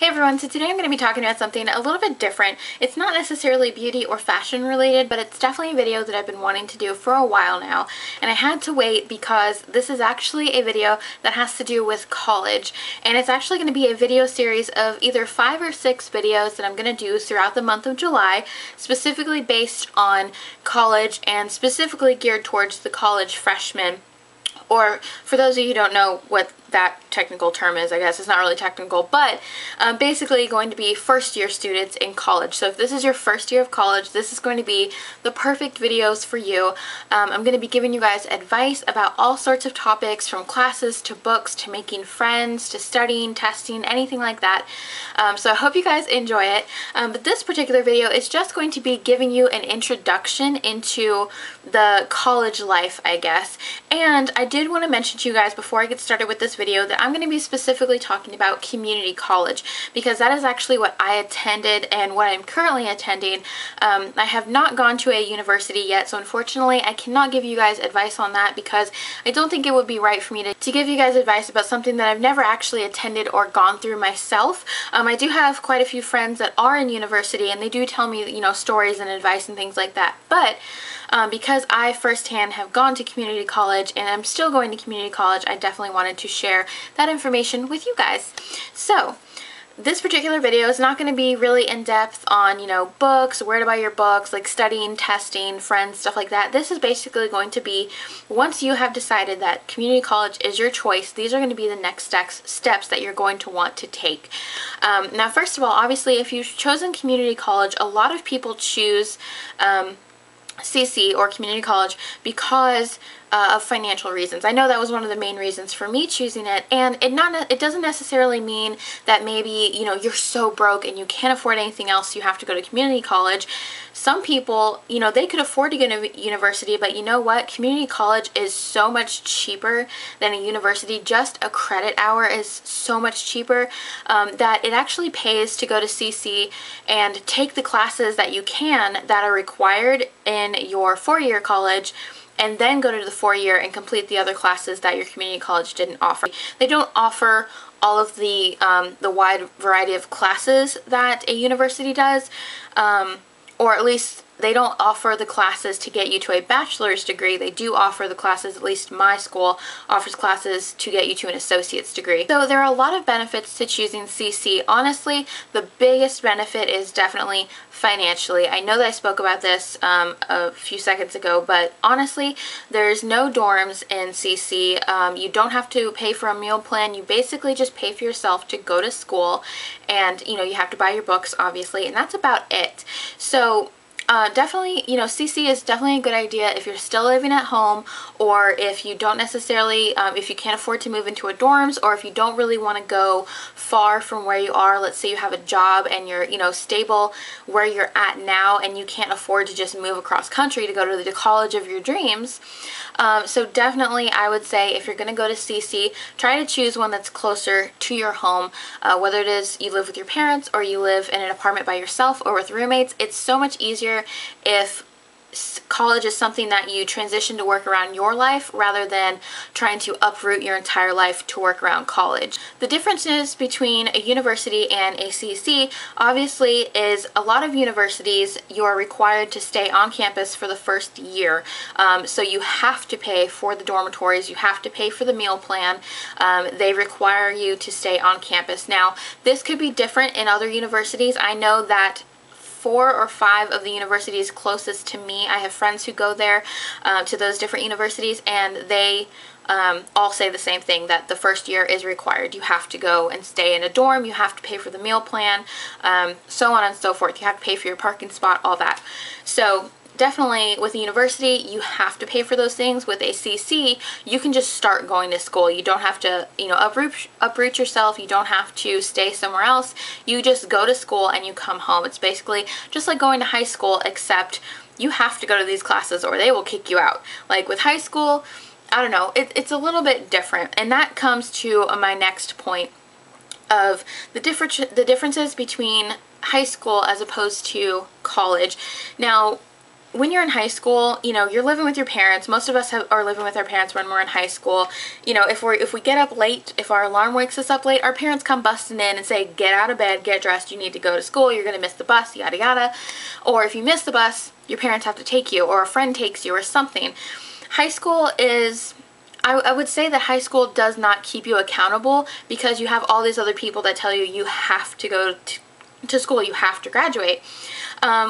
Hey everyone, so today I'm going to be talking about something a little bit different. It's not necessarily beauty or fashion related, but it's definitely a video that I've been wanting to do for a while now. And I had to wait because this is actually a video that has to do with college. And it's actually going to be a video series of either 5 or 6 videos that I'm going to do throughout the month of July, specifically based on college and specifically geared towards the college freshmen. Or for those of you who don't know what that technical term is, I guess it's not really technical, but basically going to be first year students in college. So if this is your first year of college, this is going to be the perfect videos for you. I'm going to be giving you guys advice about all sorts of topics, from classes to books to making friends to studying, testing, anything like that. So I hope you guys enjoy it. But this particular video is just going to be giving you an introduction into the college life, I guess. And I did want to mention to you guys before I get started with this video that I'm going to be specifically talking about community college, because that is actually what I attended and what I'm currently attending. I have not gone to a university yet, so unfortunately I cannot give you guys advice on that because I don't think it would be right for me to give you guys advice about something that I've never actually attended or gone through myself. I do have quite a few friends that are in university and they do tell me, you know, stories and advice and things like that, but because I firsthand have gone to community college and I'm still going to community college, I definitely wanted to share that information with you guys. So this particular video is not going to be really in-depth on, you know, books, where to buy your books, like studying, testing, friends, stuff like that. This is basically going to be, once you have decided that community college is your choice, these are going to be the next steps that you're going to want to take. Now, first of all, obviously, if you've chosen community college, a lot of people choose CC or community college because of financial reasons. I know that was one of the main reasons for me choosing it, and it doesn't necessarily mean that maybe, you know, you're so broke and you can't afford anything else, you have to go to community college. Some people, you know, they could afford to go to university, but you know what? Community college is so much cheaper than a university. Just a credit hour is so much cheaper that it actually pays to go to CC and take the classes that you can that are required in your 4-year college, and then go to the 4-year and complete the other classes that your community college didn't offer. They don't offer all of the wide variety of classes that a university does, or at least they don't offer the classes to get you to a bachelor's degree. They do offer the classes, at least my school offers classes to get you to an associate's degree. So there are a lot of benefits to choosing CC. Honestly, the biggest benefit is definitely financially. I know that I spoke about this a few seconds ago, but honestly, there's no dorms in CC. You don't have to pay for a meal plan. You basically just pay for yourself to go to school, and you know, you have to buy your books, obviously, and that's about it. So definitely, you know, CC is definitely a good idea if you're still living at home, or if you don't necessarily, if you can't afford to move into a dorms, or if you don't really want to go far from where you are. Let's say you have a job and you're, you know, stable where you're at now and you can't afford to just move across country to go to the college of your dreams. So definitely I would say if you're going to go to CC, try to choose one that's closer to your home, whether it is you live with your parents or you live in an apartment by yourself or with roommates. It's so much easier if college is something that you transition to work around your life rather than trying to uproot your entire life to work around college. The differences between a university and a CC obviously is a lot of universities you are required to stay on campus for the first year. So you have to pay for the dormitories, you have to pay for the meal plan. They require you to stay on campus. Now, this could be different in other universities. I know that 4 or 5 of the universities closest to me, I have friends who go there to those different universities, and they all say the same thing, that the first year is required. You have to go and stay in a dorm, you have to pay for the meal plan, so on and so forth. You have to pay for your parking spot, all that. So definitely with a university, you have to pay for those things. With a CC, you can just start going to school. You don't have to, you know, uproot yourself. You don't have to stay somewhere else. You just go to school and you come home. It's basically just like going to high school, except you have to go to these classes or they will kick you out. Like with high school, I don't know, it's a little bit different. And that comes to my next point of the differences between high school as opposed to college. Now, when you're in high school, you know, you're living with your parents. Most of us are living with our parents when we're in high school. You know, if we get up late, if our alarm wakes us up late, our parents come busting in and say, get out of bed, get dressed, you need to go to school, you're going to miss the bus, yada yada. Or if you miss the bus, your parents have to take you, or a friend takes you, or something. High school is... I would say that high school does not keep you accountable, because you have all these other people that tell you you have to go to school, you have to graduate.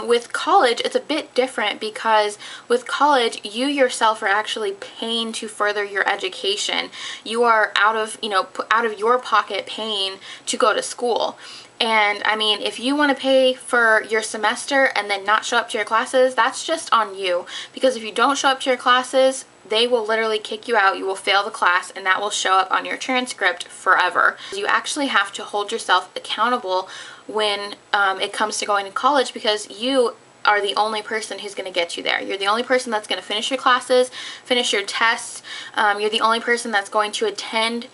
With college, it's a bit different, because with college, you yourself are actually paying to further your education. You are out of your pocket paying to go to school. And I mean, if you want to pay for your semester and then not show up to your classes, that's just on you. Because if you don't show up to your classes, they will literally kick you out. You will fail the class, and that will show up on your transcript forever. You actually have to hold yourself accountable when it comes to going to college, because you are the only person who's going to get you there. You're the only person that's going to finish your classes, finish your tests. You're the only person that's going to attend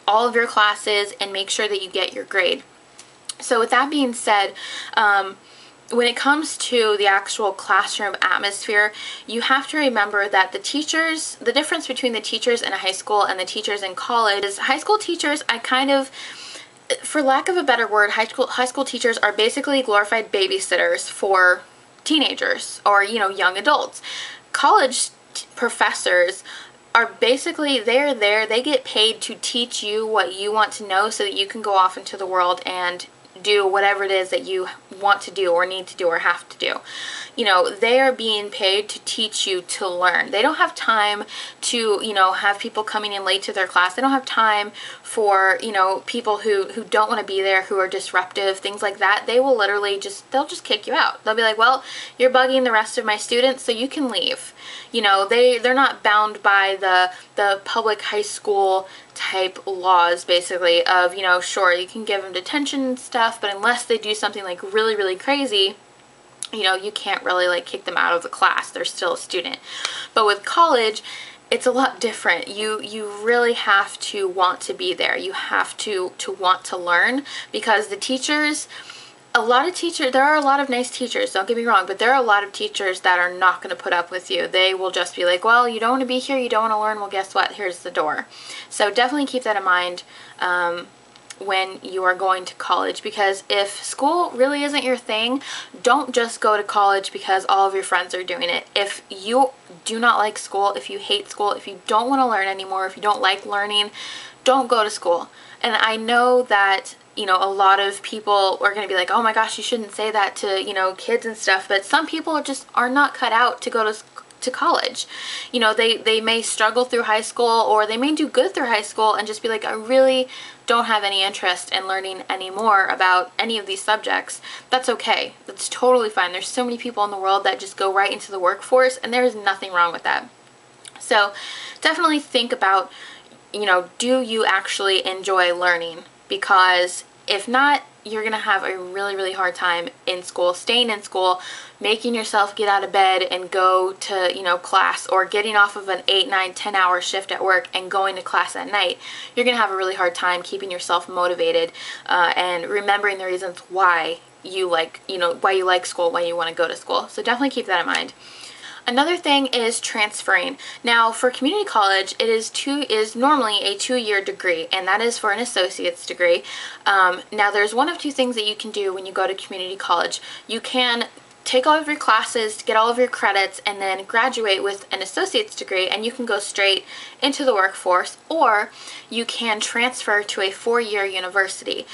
all of your classes and make sure that you get your grade. So with that being said, when it comes to the actual classroom atmosphere, you have to remember that the difference between the teachers in a high school and the teachers in college is high school teachers, for lack of a better word, high school teachers are basically glorified babysitters for teenagers or, you know, young adults. College professors are basically, they're there, they get paid to teach you what you want to know so that you can go off into the world and do whatever it is that you want to do or need to do or have to do. You know, they are being paid to teach you to learn. They don't have time to, you know, have people coming in late to their class. They don't have time for, you know, people who don't want to be there, who are disruptive, things like that. They will literally they'll just kick you out. They'll be like, well, you're bugging the rest of my students, so you can leave. You know, they're not bound by the public high school type laws, basically, of, you know, sure, you can give them detention and stuff, but unless they do something like really, really crazy, you know, you can't really like kick them out of the class. They're still a student. But with college, it's a lot different. You really have to want to be there. You have to want to learn, because the teachers, there are a lot of nice teachers, don't get me wrong, but there are a lot of teachers that are not going to put up with you. They will just be like, well, you don't want to be here, you don't want to learn, well, guess what? Here's the door. So definitely keep that in mind when you are going to college, because if school really isn't your thing, don't just go to college because all of your friends are doing it. If you do not like school, if you hate school, if you don't want to learn anymore, if you don't like learning, don't go to school. And I know that, you know, a lot of people are going to be like, oh my gosh, you shouldn't say that to, you know, kids and stuff, but some people are not cut out to go to college. You know, they may struggle through high school, or they may do good through high school and just be like, I really don't have any interest in learning any more about any of these subjects. That's okay. That's totally fine. There's so many people in the world that just go right into the workforce, and there is nothing wrong with that. So definitely think about, you know, do you actually enjoy learning? Because if not, you're going to have a really, really hard time in school, staying in school, making yourself get out of bed and go to, you know, class, or getting off of an 8, 9, 10-hour shift at work and going to class at night. You're going to have a really hard time keeping yourself motivated and remembering the reasons why you like, you know, why you like school, why you want to go to school. So definitely keep that in mind. Another thing is transferring. Now, for community college, it is normally a 2-year degree, and that is for an associate's degree. Now, there's one of two things that you can do when you go to community college. You can take all of your classes, get all of your credits, and then graduate with an associate's degree, and you can go straight into the workforce, or you can transfer to a 4-year university.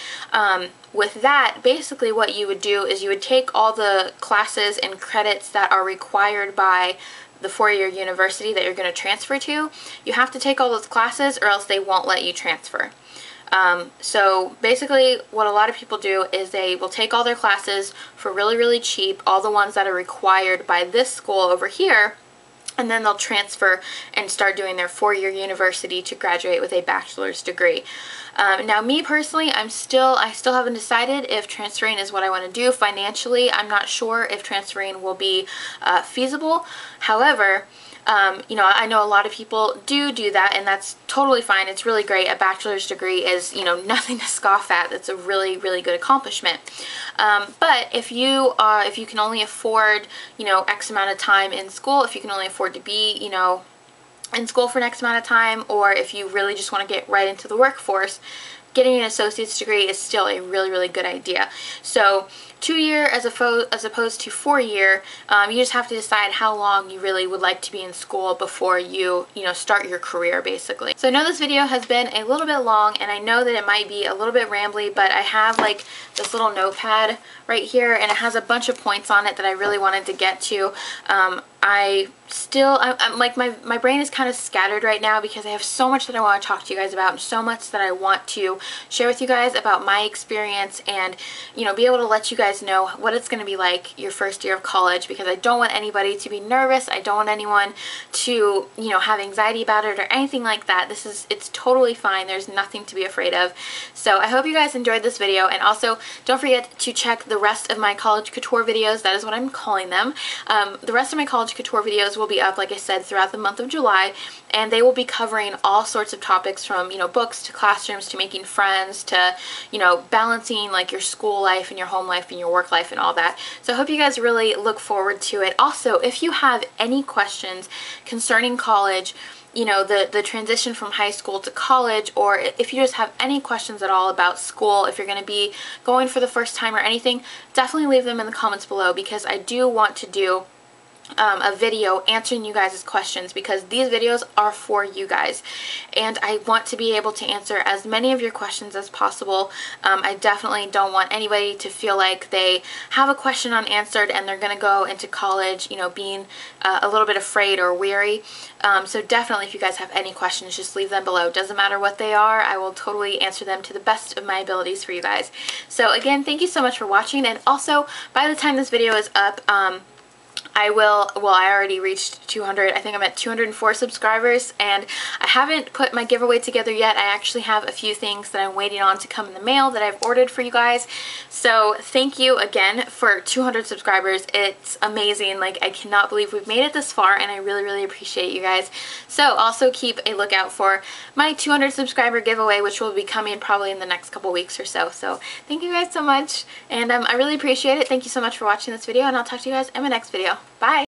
With that, basically what you would do is you would take all the classes and credits that are required by the 4-year university that you're going to transfer to. You have to take all those classes, or else they won't let you transfer. So basically what a lot of people do is they will take all their classes for really, really cheap, all the ones that are required by this school over here, and then they'll transfer and start doing their 4-year university to graduate with a bachelor's degree. Now, me personally, I still haven't decided if transferring is what I want to do. Financially, I'm not sure if transferring will be feasible. However, You know, I know a lot of people do that, and that's totally fine. It's really great. A bachelor's degree is, you know, nothing to scoff at. That's a really, really good accomplishment. But if you can only afford, you know, X amount of time in school, if you can only afford to be, you know, in school for an X amount of time, or if you really just want to get right into the workforce, getting an associate's degree is still a really, really good idea. So 2-year as opposed to 4-year, you just have to decide how long you really would like to be in school before you know, start your career, basically. So I know this video has been a little bit long, and I know that it might be a little bit rambly, but I have like this little notepad right here, and it has a bunch of points on it that I really wanted to get to. I'm like, my brain is kind of scattered right now because I have so much that I want to talk to you guys about, and so much that I want to share with you guys about my experience, and, you know, be able to let you guys know what it's going to be like your first year of college, because I don't want anybody to be nervous. I don't want anyone to, you know, have anxiety about it or anything like that. It's totally fine. There's nothing to be afraid of. So I hope you guys enjoyed this video, and also don't forget to check the rest of my College Couture videos. That is what I'm calling them. The rest of my College Couture videos will be up, like I said, throughout the month of July, and they will be covering all sorts of topics, from, you know, books to classrooms to making friends to, you know, balancing like your school life and your home life and your work life and all that. So I hope you guys really look forward to it. Also, if you have any questions concerning college, you know, the transition from high school to college, or if you just have any questions at all about school, if you're going to be going for the first time or anything, definitely leave them in the comments below, because I do want to do a video answering you guys' questions, because these videos are for you guys, and I want to be able to answer as many of your questions as possible. I definitely don't want anybody to feel like they have a question unanswered and they're going to go into college, you know, being a little bit afraid or weary. So definitely, if you guys have any questions, just leave them below. Doesn't matter what they are, I will totally answer them to the best of my abilities for you guys. So again, thank you so much for watching, and also, by the time this video is up, I already reached 200, I think I'm at 204 subscribers, and I haven't put my giveaway together yet. I actually have a few things that I'm waiting on to come in the mail that I've ordered for you guys. So thank you again for 200 subscribers. It's amazing. Like, I cannot believe we've made it this far, and I really, really appreciate you guys. So also keep a lookout for my 200 subscriber giveaway, which will be coming probably in the next couple weeks or so. So thank you guys so much, and I really appreciate it. Thank you so much for watching this video, and I'll talk to you guys in my next video. Bye!